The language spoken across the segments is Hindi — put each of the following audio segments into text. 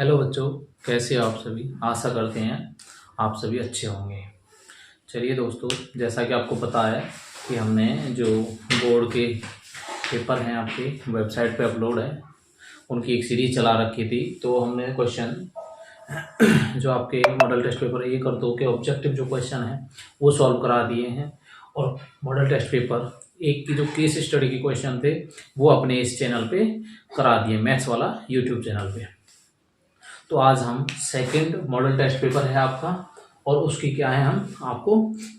हेलो बच्चों, कैसे हो आप सभी। आशा करते हैं आप सभी अच्छे होंगे। चलिए दोस्तों, जैसा कि आपको पता है कि हमने जो बोर्ड के पेपर हैं आपके वेबसाइट पे अपलोड है, उनकी एक सीरीज चला रखी थी। तो हमने क्वेश्चन जो आपके मॉडल टेस्ट पेपर 1 और 2 के ऑब्जेक्टिव जो क्वेश्चन हैं वो सॉल्व करा दिए हैं, और मॉडल टेस्ट पेपर 1 की जो केस स्टडी के क्वेश्चन थे वो अपने इस चैनल पे करा दिए, मैथ्स वाला यूट्यूब चैनल पे। तो आज हम सेकंड मॉडल टेस्ट पेपर है आपका, और उसकी क्या है, हम आपको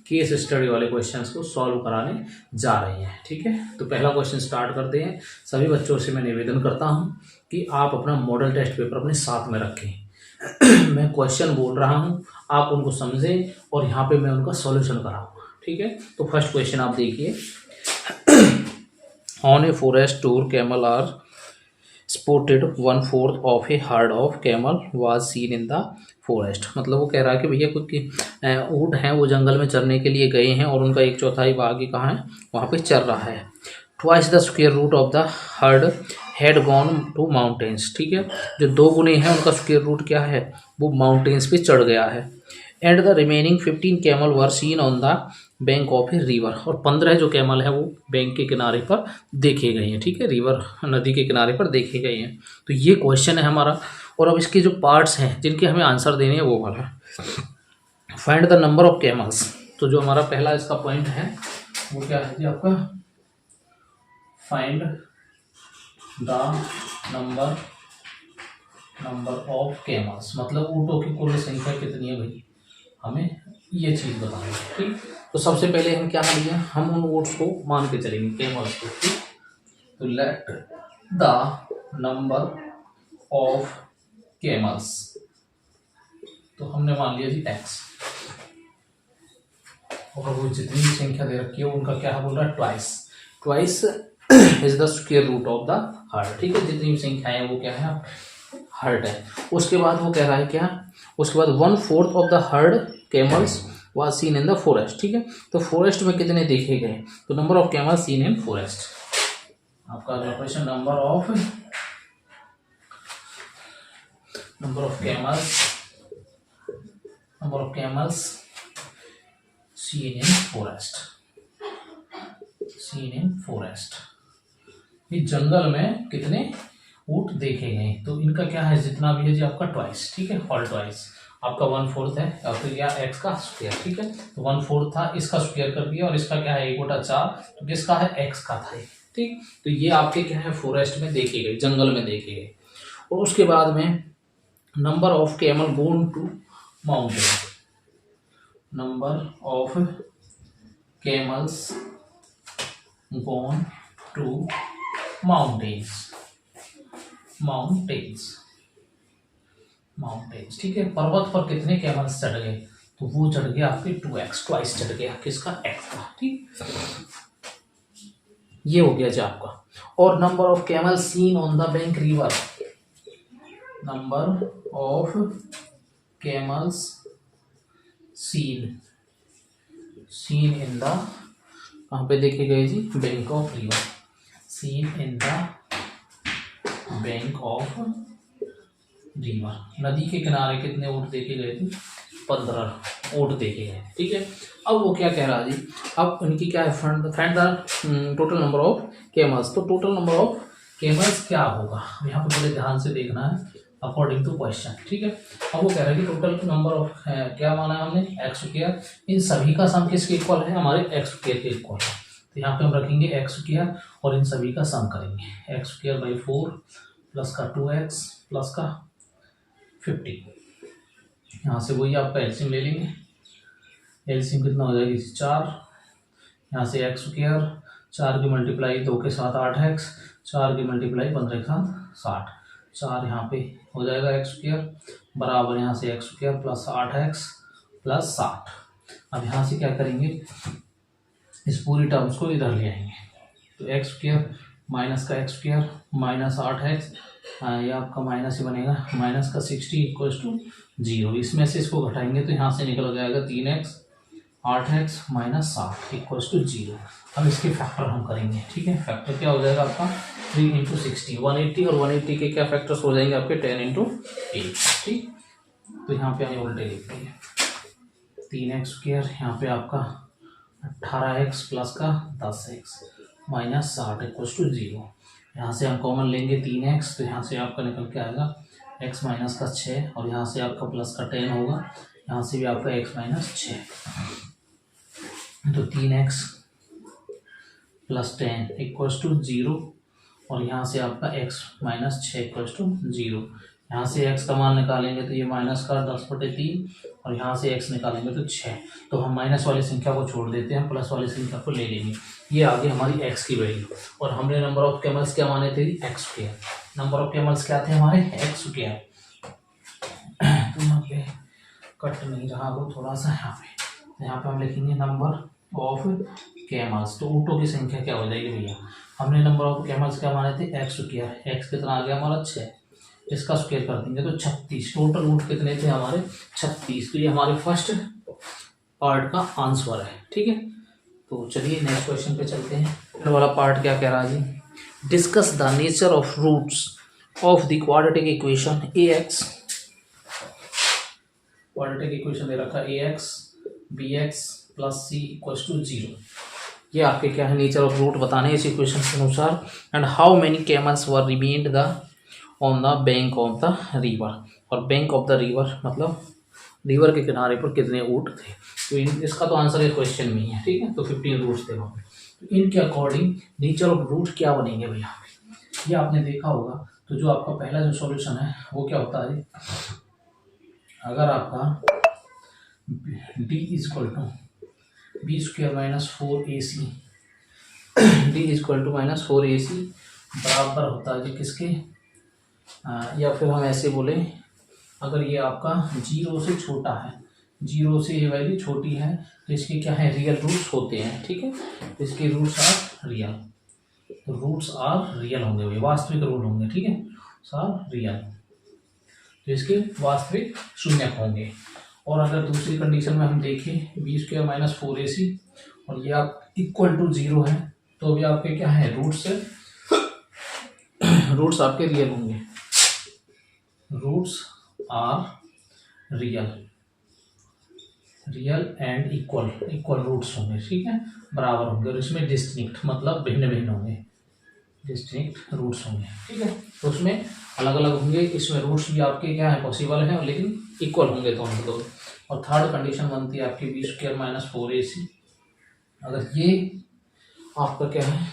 केस स्टडी वाले क्वेश्चंस को सॉल्व कराने जा रहे हैं। ठीक है, तो पहला क्वेश्चन स्टार्ट करते हैं। सभी बच्चों से मैं निवेदन करता हूं कि आप अपना मॉडल टेस्ट पेपर अपने साथ में रखें। मैं क्वेश्चन बोल रहा हूं, आप उनको समझें और यहाँ पे मैं उनका सॉल्यूशन कराऊंगा। ठीक है, तो फर्स्ट क्वेश्चन आप देखिए। On a forest tour camel are sported 1/4 of a herd of camel was seen in the forest. मतलब वो कह रहा है कि भैया कुछ ऊँट हैं, वो जंगल में चरने के लिए गए हैं और उनका 1/4 भाग ही कहाँ है, वहाँ पे चर रहा है। Twice the square root of the herd had gone to mountains. ठीक है, जो 2 गुने हैं उनका स्क्वायर रूट क्या है, वो माउंटेन्स पे चढ़ गया है। And the remaining 15 camel were seen on the bank of a river. और 15 जो कैमल है वो बैंक के किनारे पर देखे गए हैं। ठीक है, रिवर नदी के किनारे पर देखे गए हैं। तो ये क्वेश्चन है हमारा, और अब इसके जो पार्ट्स हैं जिनके हमें आंसर देने हैं वो वाला है। Find the number of camels. तो जो हमारा पहला इसका पॉइंट है वो क्या है जी आपका, find the number of camels. मतलब ऊँटों की कुल संख्या कितनी है भाई, हमें ये चीज बतानी है। ठीक, तो सबसे पहले हम क्या करेंगे, हम उन ऊँट्स को मान के चलेंगे, कैमल्स को। ठीक, तो let the number of camels, तो हमने मान लिया जी x, और वो जितनी भी संख्या दे रखी है उनका क्या बोल रहा है, twice is the square root of the herd. ठीक है, जितनी भी संख्याएं हैं वो क्या है, हर्ड है। उसके बाद वो कह रहा है क्या, उसके बाद 1/4 of the herd camels was seen in the forest. ठीक है, तो फॉरेस्ट में कितने देखे गए, तो number of camels seen in forest. आपका अगला question, number of camels seen in forest. ये जंगल में कितने ऊँट देखे गए, तो इनका क्या है, जितना भी है जी आपका ट्वाइस। ठीक है, ऑल ट्वाइस। आपका 1/4 है और फिर क्या, x का स्क्वायर। ठीक है, तो 1/4 था, इसका स्क्वायर कर दिया, और इसका क्या है 1/4, तो किसका है, x का था। ठीक, तो ये आपके क्या है, फॉरेस्ट में देखे गए, जंगल में देखे गए। और उसके बाद में number of camel gone to mountain, number of camels gone to mountains. ठीक है, पर्वत पर कितने कैमल्स चढ़ गए, तो वो चढ़ गया आपके 2x, ट्वाइस चढ़ गया किसका, x का। ठीक, ये हो गया जी आपका। और number of camel seen on the bank river, number of camels seen in the, कहाँ पे देखे गए जी, bank of river, seen in the bank of river. नदी के किनारे कितने ऊँट देखे गए थे, 15 ऊँट देखे गए। ठीक है, अब वो क्या कह रहा है जी, अब उनकी क्या है, find the total number of camels. तो टोटल नंबर ऑफ कैमल्स क्या होगा, यहाँ पे बड़े ध्यान से देखना है अकॉर्डिंग टू क्वेश्चन। ठीक है, अब वो कह रहा है कि टोटल नंबर ऑफ क्या माना है हमने, एक्स स्क्वायर, इन सभी का सम किसके इक्वल है, हमारे एक्स स्क्वायर के इक्वल है। तो यहाँ पे हम रखेंगे एक्स स्क्वायर और इन सभी का सम करेंगे, एक्स स्क्वायर बाई 4 प्लस का 2x प्लस का 50। यहाँ से वही आपका एलसीएम ले लेंगे, एलसीएम कितना हो जाएगी 4, यहाँ से एक्स स्क्वायर 4 की मल्टीप्लाई 2 के साथ 8x, 4 की मल्टीप्लाई 15 के साथ 60, 4 यहाँ पे हो जाएगा एक्स स्क्वायर बराबर यहाँ से x square plus 8x plus 60। अब यहाँ से क्या करेंगे, इस पूरी टर्म्स को इधर ले आएंगे, तो एक्स स्क्वायर माइनस का एक्स स्क्वायर माइनस 8x, ये आपका माइनस ही बनेगा, माइनस का 60 इक्वल्स टू 0। इसमें से इसको घटाएंगे तो यहाँ से निकल जाएगा 3x 8x minus 60 equals to 0। अब इसके फैक्टर हम करेंगे, ठीक है। फैक्टर क्या हो जाएगा आपका 3 इंटू 60, 180, और 180 के क्या फैक्टर्स हो जाएंगे आपके 10 इंटू 8, ठीक। तो यहाँ पे हमें उल्टे लिख देंगे 3x², यहाँ पे आपका 18x प्लस का 10x माइनस 60 इक्वल्स टू 0। यहाँ से हम कॉमन लेंगे 3x, तो यहाँ से आपका निकल के आएगा x माइनस का 6, और यहाँ से आपका प्लस का 10 होगा, यहाँ से भी आपका x माइनस 6, तो 3x प्लस 10 इक्वल्स टू 0, और यहाँ से आपका x माइनस 6 इक्वल्स टू 0। यहाँ से x का मान निकालेंगे तो ये माइनस का 10/3, और यहाँ से x निकालेंगे तो 6। तो हम माइनस वाली संख्या को छोड़ देते हैं, प्लस वाली संख्या को ले लेंगे। ये आगे हमारी x की वैल्यू, और हमने नंबर ऑफ कैमल्स क्या माने थे, x²। नंबर ऑफ कैमल्स क्या थे हमारे, x²। तो यहाँ पे कट नहीं रहा वो थोड़ा सा, यहाँ पे हम लिखेंगे नंबर ऑफ कैमल्स। तो ऊँटों की संख्या क्या हो जाएगी भैया, हमने नंबर ऑफ कैमल्स क्या माने थे, x²। x कितना आ गया हमारा 6, इसका स्क्वायर कर देंगे तो 36। टोटल ऊँट कितने थे हमारे 36। तो ये हमारे फर्स्ट पार्ट का आंसर है, ठीक है। तो चलिए नेक्स्ट क्वेश्चन पे चलते हैं। सेकंड वाला पार्ट क्या कह रहा है जी, discuss the nature of roots of the quadratic equation ax। Quadratic equation दे रखा ax bx plus c equals to 0। ये आपके क्या है, नेचर ऑफ रूट बताने इस इक्वेशन के अनुसार। And how many camels were remained the on the bank of the river. और बैंक ऑफ द रिवर मतलब रिवर के किनारे पर कितने ऊँट थे। तो इसका तो आंसर इस क्वेश्चन में ही है, ठीक है। तो 15 रूट्स थे वहाँ पे। तो इनके अकॉर्डिंग नेचर ऑफ रूट क्या बनेंगे भैया, ये आपने देखा होगा। तो जो आपका पहला जो सॉल्यूशन है वो क्या होता है, अगर आपका d equal to b² minus 4ac, d equal to minus 4ac बराबर होता है जी किसके, या फिर हम ऐसे बोले, अगर ये आपका 0 से छोटा है, 0 से ये वैल्यू छोटी है, तो इसके क्या है, रियल रूट्स होते हैं, ठीक है। तो इसके रूट्स आर रियल, तो रूट्स आर रियल होंगे, वे वास्तविक रूट होंगे, ठीक है, आर रियल। तो इसके वास्तविक शून्यक होंगे। और अगर दूसरी कंडीशन में हम देखें b² माइनस 4ac, और ये आप इक्वल टू 0 है, तो अभी आपके क्या है, रूट्स आपके रियल होंगे, roots are real and equal roots होंगे, ठीक है, बराबर होंगे। और इसमें डिस्टिंक्ट मतलब भिन्न भिन्न होंगे, डिस्टिंक्ट रूट्स होंगे, ठीक है। तो उसमें अलग अलग होंगे, इसमें रूट्स भी आपके क्या है, पॉसिबल है, लेकिन इक्वल होंगे दोनों दो। और थर्ड कंडीशन बनती है आपकी b² माइनस 4ac। अगर ये आपका क्या है,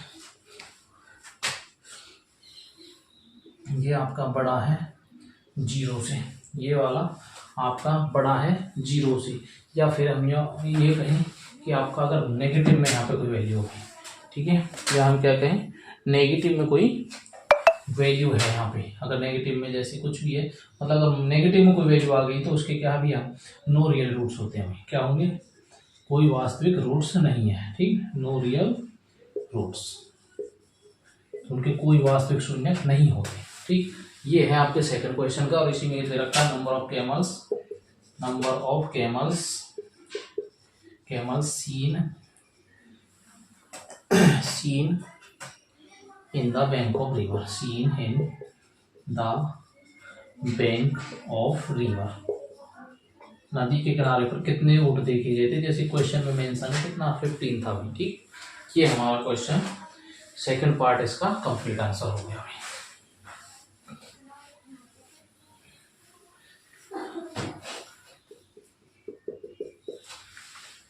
ये आपका बड़ा है 0 से, ये वाला आपका बड़ा है 0 से, या फिर हम ये कहें कि आपका अगर नेगेटिव में यहाँ पे कोई वैल्यू होगी, ठीक है, या हम क्या कहें, नेगेटिव में कोई वैल्यू है यहाँ पे। अगर नेगेटिव में जैसे कुछ भी है, मतलब अगर नेगेटिव में कोई वैल्यू आ गई तो उसके क्या भी हम नो रियल रूट्स होते हैं, क्या होंगे, कोई वास्तविक रूट्स नहीं है, ठीक, नो रियल रूट्स, उनके कोई वास्तविक शून्य नहीं होते, ठीक। ये है आपके सेकंड क्वेश्चन का। और इसी में दे रखा है number of camels seen in the bank of river, seen in the bank of river, नदी के किनारे पर कितने ऊँट देखे गए थे, जैसे क्वेश्चन में मेंशन है कितना, 15 था, ठीक। ये हमारा क्वेश्चन सेकंड पार्ट इसका कंप्लीट आंसर हो गया।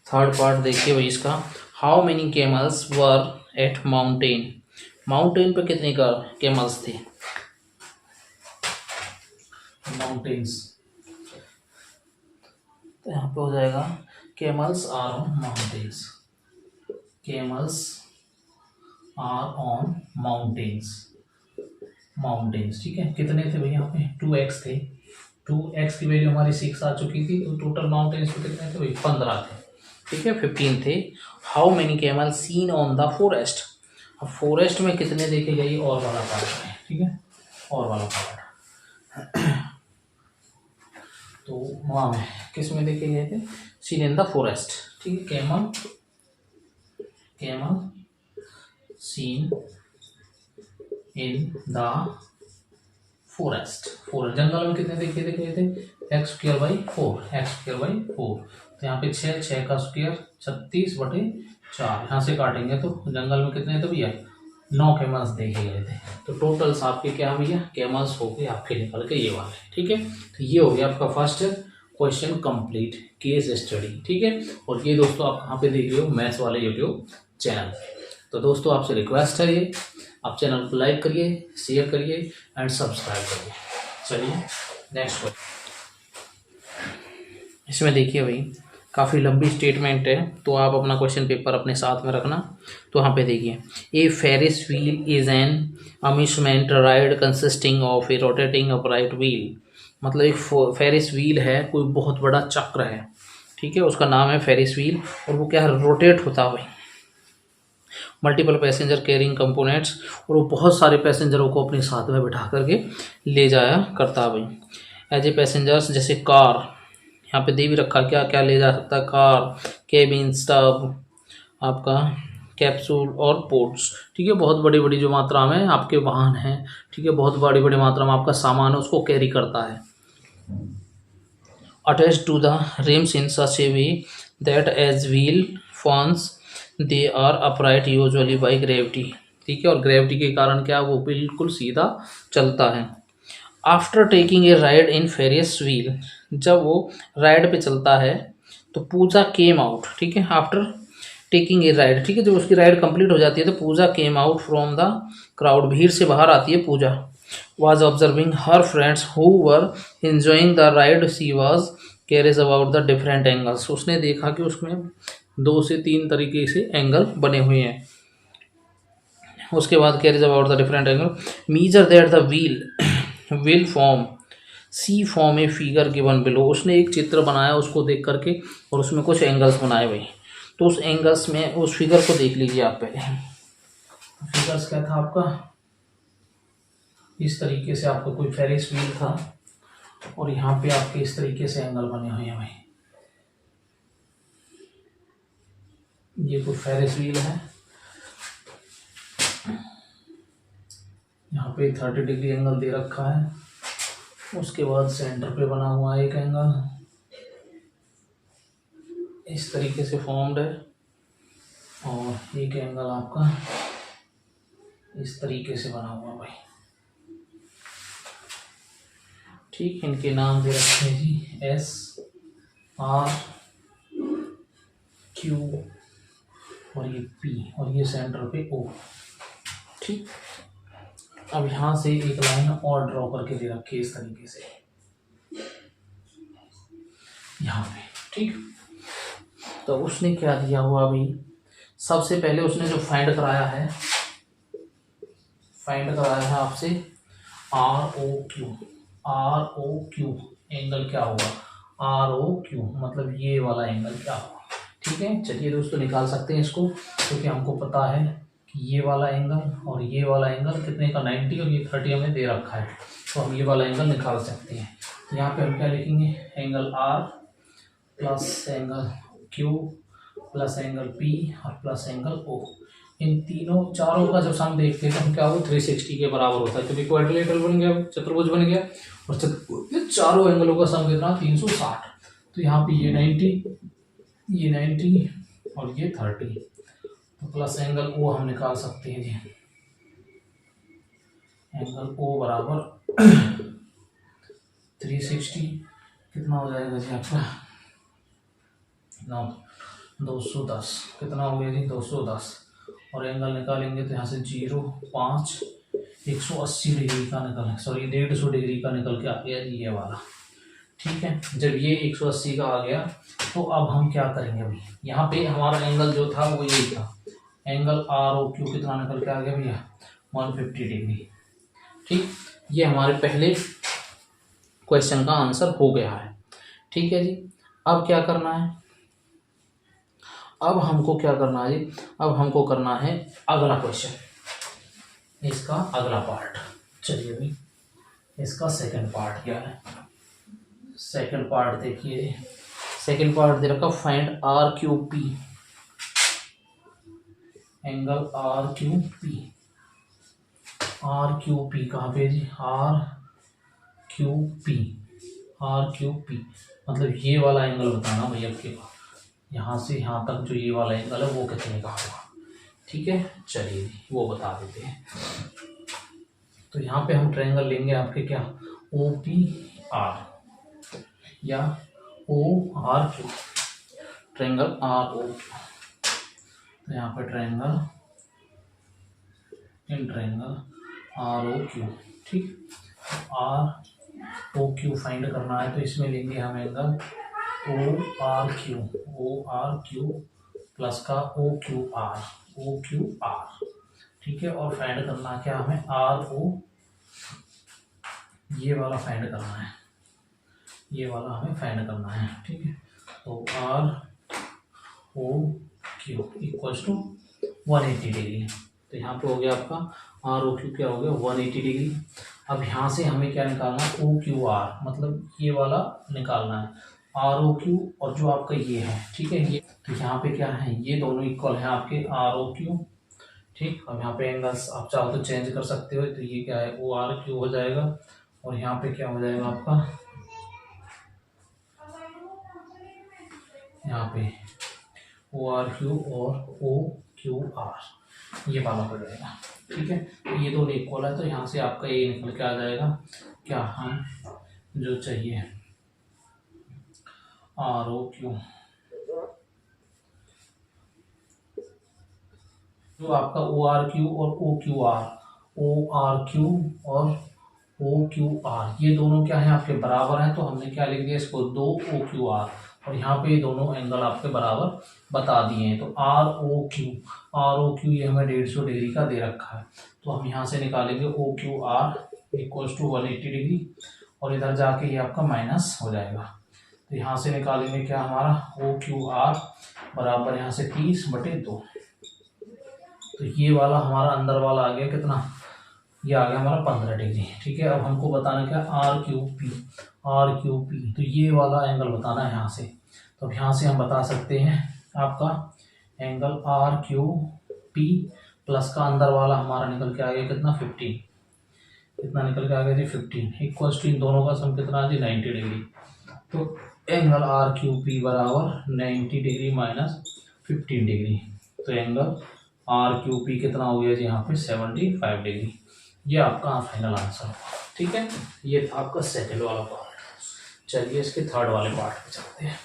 थर्ड पार्ट देखिए भाई इसका, how many camels were at mountain पे कितने का कैमल्स थे, माउंटेन्स, तो यहाँ पे हो जाएगा कैमल्स आर ऑन माउंटेन्स, ठीक है। कितने थे भैया यहाँ पे, 2x थे, 2x की वैल्यू हमारी 6 आ चुकी थी, तो टोटल माउंटेन्स पे कितने थे भाई, 15 थे, ठीक है, 15 थे। How many camel seen on the forest, अब फॉरेस्ट में कितने देखे गए, और वाला पार्ट है, ठीक है, और वाला पार्ट। तो वहाँ में किस में देखे गए थे, सीन इन द फॉरेस्ट, ठीक है। Camel seen in the forest, जंगल में कितने देखे गए थे, एक्स स्क्वायर बाई 4, तो यहाँ पे 6 का स्क्वायर 36/4, यहाँ से काटेंगे तो जंगल में कितने थे भैया, 9 कैमल्स देखे गए थे। तो टोटल्स आपके क्या भैया, कैमल्स हो गए आपके निकल के ये वाले, ठीक है। तो ये हो गया आपका first question complete, case study, ठीक है। और ये दोस्तों आप कहाँ पे देख रहे हो, मैथ्स वाले यूट्यूब चैनल। तो दोस्तों आपसे रिक्वेस्ट है ये, आप चैनल को लाइक करिए, शेयर करिए एंड सब्सक्राइब करिए। चलिए नेक्स्ट क्वेश्चन, इसमें देखिए भाई काफ़ी लंबी स्टेटमेंट है, तो आप अपना क्वेश्चन पेपर अपने साथ में रखना। तो यहाँ पे देखिए, a Ferris wheel is an amusement ride consisting of a rotating upright wheel. मतलब एक फेरिस व्हील है, कोई बहुत बड़ा चक्र है, ठीक है, उसका नाम है फेरिस व्हील, और वो क्या है, रोटेट होता है भाई। मल्टीपल पैसेंजर कैरिंग कंपोनेंट्स, और वो बहुत सारे पैसेंजरों को अपने साथ में बिठा करके ले जाया करता है भाई। एज ए पैसेंजर्स, जैसे कार, यहाँ पे दे भी रखा क्या क्या ले जा सकता है, कार, केबिन, स्टब, आपका कैप्सूल और पोर्ट्स, ठीक है। बहुत बड़ी बड़ी जो मात्रा में आपके वाहन हैं, ठीक है, बहुत बड़ी बड़ी मात्रा में आपका सामान है, उसको कैरी करता है। Attach to the rims in such a way that as wheel forms they are upright usually by gravity, ठीक है। और ग्रेविटी के कारण क्या, वो बिल्कुल सीधा चलता है। After taking a ride in Ferris wheel, जब वो राइड पे चलता है तो पूजा केम आउट, ठीक है। आफ्टर टेकिंग ए राइड, ठीक है, जब उसकी राइड कंप्लीट हो जाती है तो Puja came out from the crowd, भीड़ से बाहर आती है पूजा। was observing her friends who were enjoying the ride, she was curious about the different angles, उसने देखा कि उसमें 2 से 3 तरीके से एंगल बने हुए हैं। उसके बाद curious about the different angle, measure that the wheel will form see form a figure given below, उसने एक चित्र बनाया उसको देख करके, और उसमें कुछ एंगल्स बनाए भाई। तो उस एंगल्स में उस फिगर को देख लीजिए आप पहले। फिगर्स क्या था आपका, इस तरीके से आपका कोई फेरिस व्हील था, और यहाँ पे आपके इस तरीके से एंगल बने हुए हैं भाई। ये कोई फेरिस व्हील है, यहाँ पे 30 डिग्री एंगल दे रखा है। उसके बाद सेंटर पे बना हुआ एक एंगल इस तरीके से फॉर्म्ड है, और एक एंगल आपका इस तरीके से बना हुआ भाई, ठीक। इनके नाम दे रखे हैं जी एस, आर, क्यू, और ये पी, और ये सेंटर पे ओ, ठीक। अब यहाँ से एक लाइन और ड्रॉ करके दे रखी है इस तरीके से यहाँ पे, ठीक। तो उसने क्या दिया हुआ अभी, सबसे पहले उसने जो फाइंड कराया है आपसे आर ओ क्यू एंगल क्या होगा, आर ओ क्यू मतलब ये वाला एंगल क्या होगा, ठीक है। चलिए दोस्तों निकाल सकते हैं इसको, क्योंकि हमको पता है कि ये वाला एंगल और ये वाला एंगल कितने का 90 और ये 30 हमें दे रखा है, तो हम ये वाला एंगल निकाल सकते हैं। यहाँ पे हम क्या लिखेंगे, angle R plus angle Q plus angle P और प्लस एंगल ओ, इन तीनों चारों का जब सम देखते हैं तो हम क्या हो 360 के बराबर होता है, क्योंकि क्वाड्रिलेटरल बन गया, चतुर्भुज बन गया, और चारों एंगलों का सम कितना 360। तो यहाँ पे ये 90 और ये 30, तो प्लस एंगल ओ हम निकाल सकते हैं जी, एंगल ओ बराबर 360 कितना हो जाएगा जी आपका 210, कितना हो गया जी 210, और एंगल निकालेंगे तो यहाँ से 0, 5, 180 डिग्री का निकल, सॉरी 150 डिग्री का निकल के आ गया जी ये वाला, ठीक है। जब ये 180 का आ गया तो अब हम क्या करेंगे, अभी यहाँ पे हमारा एंगल जो था वो यही था, एंगल आर ओ क्यू कितना निकल के आ गया भैया 150 डिग्री, ठीक। ये हमारे पहले क्वेश्चन का आंसर हो गया है, ठीक है जी। अब क्या करना है, अब हमको क्या करना है जी, अब हमको करना है अगला क्वेश्चन, इसका अगला पार्ट। चलिए भाई इसका सेकंड पार्ट क्या है, सेकंड पार्ट देखिए, सेकंड पार्ट दे रखा find R Q P, angle R Q P. R Q P कहाँ पे जी, R Q P, R Q P मतलब ये वाला एंगल बताना भैया के यहाँ से यहाँ तक जो ये वाला एंगल है वो कितने का होगा। ठीक है, चलिए वो बता देते हैं। तो यहाँ पे हम ट्रायंगल लेंगे आपके क्या, ओ पी आर या O R Q, triangle R O Q. तो यहाँ पे triangle in triangle R O Q, ठीक, आर ओ क्यू फाइंड करना है तो इसमें लेंगे हम angle O R Q plus का ओ क्यू आर, ठीक है। और फाइंड करना क्या हमें, आर ओ, ये वाला फाइंड करना है, ये वाला हमें फाइंड करना है, ठीक है। तो R O Q equals to 180 degree. तो यहाँ पे हो गया आपका आर ओ क्यू क्या हो गया 180 डिग्री। अब यहाँ से हमें क्या निकालना है, ओ क्यू आर मतलब ये वाला निकालना है, आर ओ क्यू और जो आपका ये है, ठीक है। ये तो यहाँ पे क्या है, ये दोनों इक्वल है आपके आर ओ क्यू, ठीक। अब यहाँ पे एंगल्स आप चाहो तो चेंज कर सकते हो, तो ये क्या है ओ आर क्यू हो जाएगा और यहाँ पे क्या हो जाएगा आपका, यहाँ पे ओ आर क्यू और ओ क्यू आर, ये वाला हो जाएगा, ठीक है। तो ये दोनों इक्वल है तो यहाँ से आपका ये निकल के आ जाएगा क्या, हम जो चाहिए आर ओ क्यू, जो आपका ओ आर क्यू और O Q R, O R Q और ओ क्यू आर ये दोनों क्या है आपके बराबर हैं, तो हमने क्या लिख दिया इसको 2 ओ क्यू आर, और यहाँ पे ये दोनों एंगल आपके बराबर बता दिए हैं। तो आर ओ क्यू ये हमें 150 डिग्री का दे रखा है, तो हम यहाँ से निकालेंगे O Q R equals to 180 degree और इधर जाके ये आपका माइनस हो जाएगा। तो यहाँ से निकालेंगे क्या हमारा ओ क्यू आर बराबर यहाँ से 30/2, तो ये वाला हमारा अंदर वाला आ गया कितना, ये आ गया हमारा 15 डिग्री, ठीक है। अब हमको बताना क्या आर क्यू पी, तो ये वाला एंगल बताना है यहाँ से। तो अब यहाँ से हम बता सकते हैं आपका angle R Q P plus का अंदर वाला हमारा निकल के आ गया कितना 15, कितना निकल के आ गया जी 15 इक्वल्स टू इन दोनों का सम कितना जी 90 डिग्री। तो एंगल आर क्यू पी बराबर 90 डिग्री माइनस 15 डिग्री, तो एंगल आर क्यू पी कितना हो गया जी यहाँ पे 75 डिग्री। ये आपका फाइनल आंसर, ठीक है। ये था आपका सेकंड वाला पार्ट। चलिए इसके थर्ड वाले पार्ट पे चलते हैं।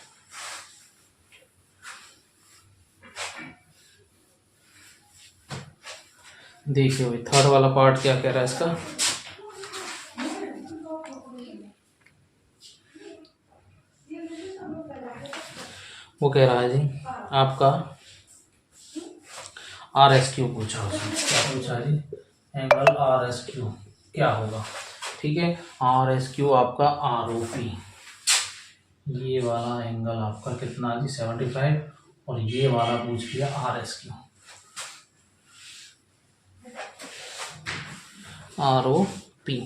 देखिए भाई थर्ड वाला पार्ट क्या कह रहा है इसका, वो कह रहा है जी आपका आर एस क्यू पूछा, उसने क्या पूछा जी, एंगल आर एस क्यू क्या होगा, ठीक है। आर एस क्यू आपका आर ओ पी, ये वाला एंगल आपका कितना जी 75 और ये वाला पूछ लिया R S Q, R O P,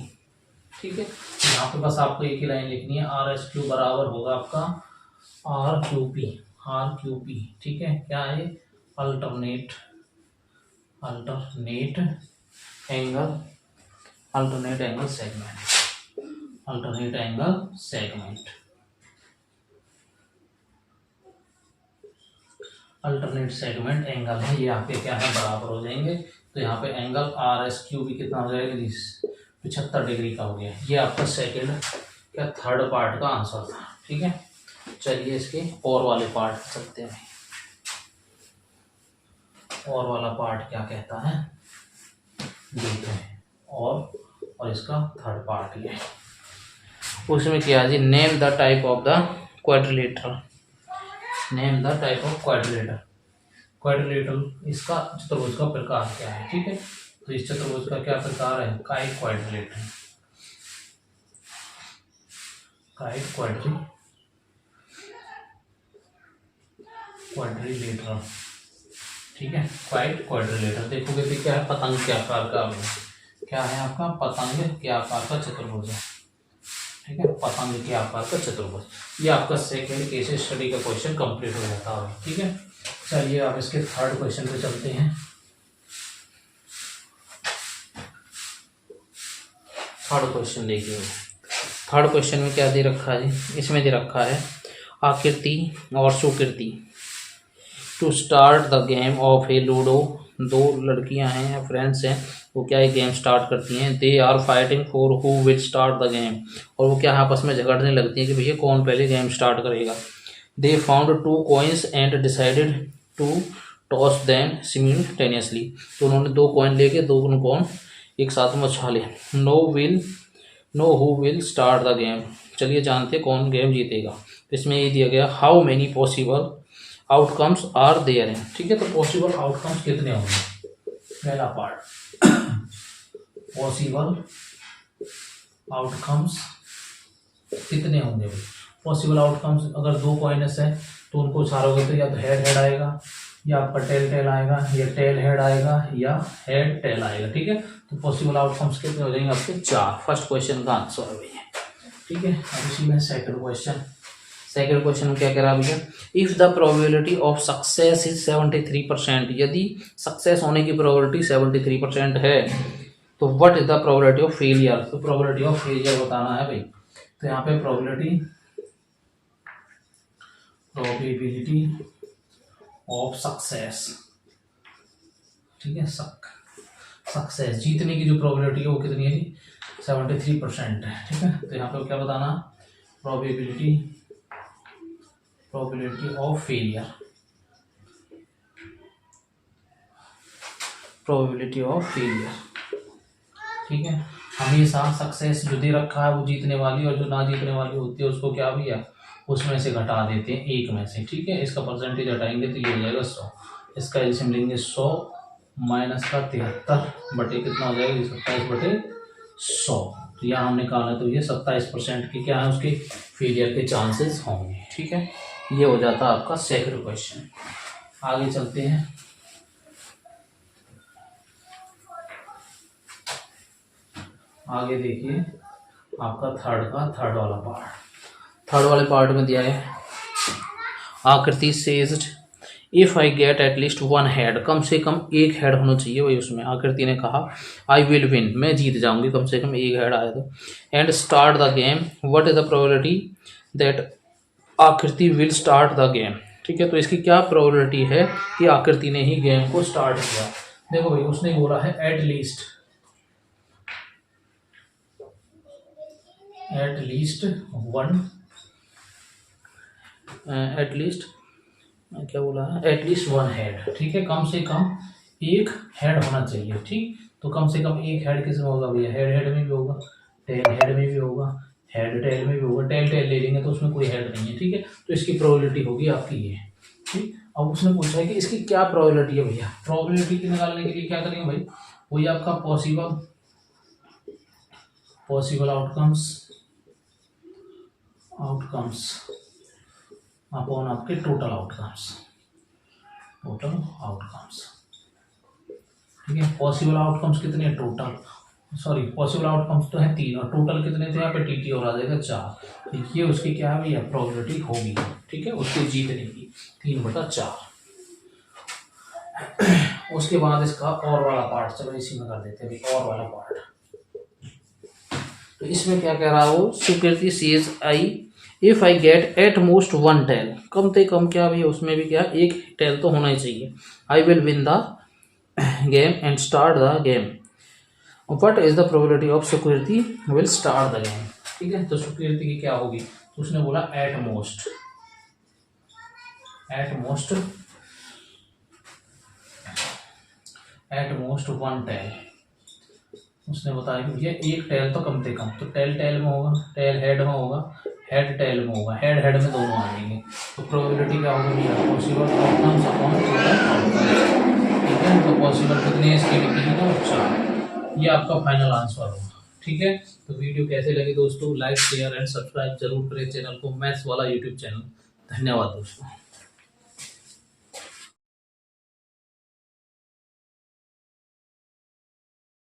ठीक है। यहाँ पे बस आपको एक ही लाइन लिखनी है, आर एस क्यू बराबर होगा आपका आर क्यू पी, ठीक है। क्या है अल्टरनेट एंगल सेगमेंट एंगल है, ये आपके क्या है बराबर हो जाएंगे। तो यहाँ पे एंगल आर एस क्यू भी कितना हो जाएगा 75 डिग्री का हो गया। ये आपका सेकंड क्या थर्ड पार्ट का आंसर था, ठीक है। चलिए इसके और वाले पार्ट चलते हैं। और वाला पार्ट क्या कहता है देखते हैं, और इसका थर्ड पार्ट ये उसमें क्या है जी, name the type of the quadrilateral, quadrilateral इसका चतुर्भुज का प्रकार क्या है, ठीक है। तो इस चतुर्भुज का क्या प्रकार है, काइट क्वाड्रिलेटरल, ठीक है। क्वाड्रिलेटरल देखोगे तो क्या है, पतंग के आकार का, क्या है आपका पतंग के आकार का चतुर्भुज है, ठीक है, पतंग के आकार का चतुर्भुज। ये आपका सेकेंड केस स्टडी का क्वेश्चन कंप्लीट हो जाता है। ठीक है, चलिए आप इसके थर्ड क्वेश्चन पे चलते हैं। थर्ड क्वेश्चन देखिए। थर्ड क्वेश्चन में क्या दे रखा है जी, इसमें दे रखा है आकृति और Sukriti to start the game of a ludo. दो लड़कियां हैं, फ्रेंड्स हैं, वो क्या है गेम स्टार्ट करती हैं। They are fighting for who will start the game, और वो क्या आपस में झगड़ने लगती हैं कि भैया कौन पहले गेम स्टार्ट करेगा। They found 2 coins and decided to toss them simultaneously, तो उन्होंने 2 कॉइन लेके दोनों कॉइन एक साथ में उछाले। Know who will start the game, चलिए जानते हैं कौन गेम जीतेगा। इसमें ये दिया गया how many possible outcomes are there हैं। ठीक है, तो पॉसिबल आउटकम्स कितने होंगे। पहला पार्ट पॉसिबल आउटकम्स कितने होंगे भाई। पॉसिबल आउटकम्स अगर 2 कॉइन्स है तो उनको उछालोगे तो या तो हेड हेड आएगा, या आपका टेल टेल आएगा, या टेल हेड आएगा, या हेड टेल आएगा। ठीक है, तो पॉसिबल आउटकम्स कितने हो जाएंगे आपके 4। फर्स्ट क्वेश्चन का आंसर है भैया। ठीक है, अब इसी में सेकंड क्वेश्चन। सेकंड क्वेश्चन में क्या कह रहा है भैया, if the probability of success is 73%, यदि सक्सेस होने की प्रोबेबिलिटी 73% है तो what is the probability of failure. तो प्रोबेबिलिटी ऑफ फेलियर बताना है भाई। तो यहाँ पे प्रोबेबिलिटी ऑफ सक्सेस, ठीक है, सक्सेस जीतने की जो प्रोबेबिलिटी है वो कितनी है जी 73% है। ठीक है, तो यहाँ पे क्या बताना, probability of failure, probability of failure. ठीक है, हमेशा सक्सेस जो दे रखा है वो जीतने वाली, और जो ना जीतने वाली होती है उसको क्या भैया उसमें से घटा देते हैं 1 में से। ठीक है, इसका परसेंटेज हटाएंगे तो ये हो जाएगा 100। इसका एलसीएम लेंगे 100 माइनस का 73 बटे कितना हो जाएगा 27 बटे 100। तो यहाँ हमने निकाला तो ये 27% के क्या है उसके फेलियर के चांसेस होंगे। ठीक है, ये हो जाता है आपका सेकंड क्वेश्चन। आगे चलते हैं। आगे देखिए आपका थर्ड वाला पार्ट। थर्ड वाले पार्ट में दिया है Akriti said if I get at least 1 head, कम से कम 1 हेड होना चाहिए भाई उसमें। आकृति ने कहा आई विल विन, मैं जीत जाऊंगी कम से कम 1 हेड आया तो। And start the game, what is the probability that आकृति विल स्टार्ट द गेम। ठीक है, तो इसकी क्या प्रोबेबिलिटी है कि आकृति ने ही गेम को स्टार्ट किया। देखो भाई उसने बोला है एट लीस्ट 1 हेड। ठीक है, कम से कम 1 हेड होना चाहिए। ठीक, तो कम से कम 1 हेड किसमें होगा भैया, हेड में भी होगा, टेल हेड में भी होगा, हेड टेल में भी होगा। टेल ले लेंगे तो उसमें कोई हेड नहीं है। ठीक है, तो इसकी प्रोबेबिलिटी होगी आपकी ये। ठीक, अब उसने पूछा है कि इसकी क्या प्रोबेबिलिटी है भैया। प्रोबेबिलिटी की निकालने के लिए क्या करेंगे भाई, वही आपका पॉसिबल आउटकम्स अपॉन आपके टोटल आउटकम्स। ठीक है, पॉसिबल आउटकम्स कितने हैं टोटल, पॉसिबल आउटकम्स तो है 3 और टोटल कितने थे यहाँ पे टीटी और आ जाएगा 4। देखिए उसकी क्या है भैया प्रोबेबिलिटी होगी। ठीक है, उसके जीतने की 3/4। उसके बाद इसका और वाला पार्ट, चलो इसी में कर देते हैं और वाला पार्ट। तो इसमें क्या कह रहा है वो, Sukriti says if I get at most 1 tail, कम से कम क्या भी उसमें भी क्या 1 टेल तो होना ही चाहिए। I will win the game and start the game, what is the probability of Sukriti will start the game. ठीक है, तो सुकृति की क्या होगी, तो उसने बोला एट मोस्ट 1 टेल। उसने बताया कि भैया 1 टेल तो कम से कम, तो टेल में होगा, टेल हेड में होगा, हेड टेल में होगा, हेड में दोनों आ जाएंगे। तो प्रोबेबिलिटी क्या होगी भैया, possible outcomes upon total outcomes. ठीक है, तो पॉसिबल कितने इसके लिखी तो 4। ये आपका फाइनल आंसर होगा। ठीक है, तो वीडियो कैसे लगे दोस्तों, लाइक शेयर एंड सब्सक्राइब जरूर करें चैनल को, मैथ्स वाला यूट्यूब चैनल। धन्यवाद दोस्तों।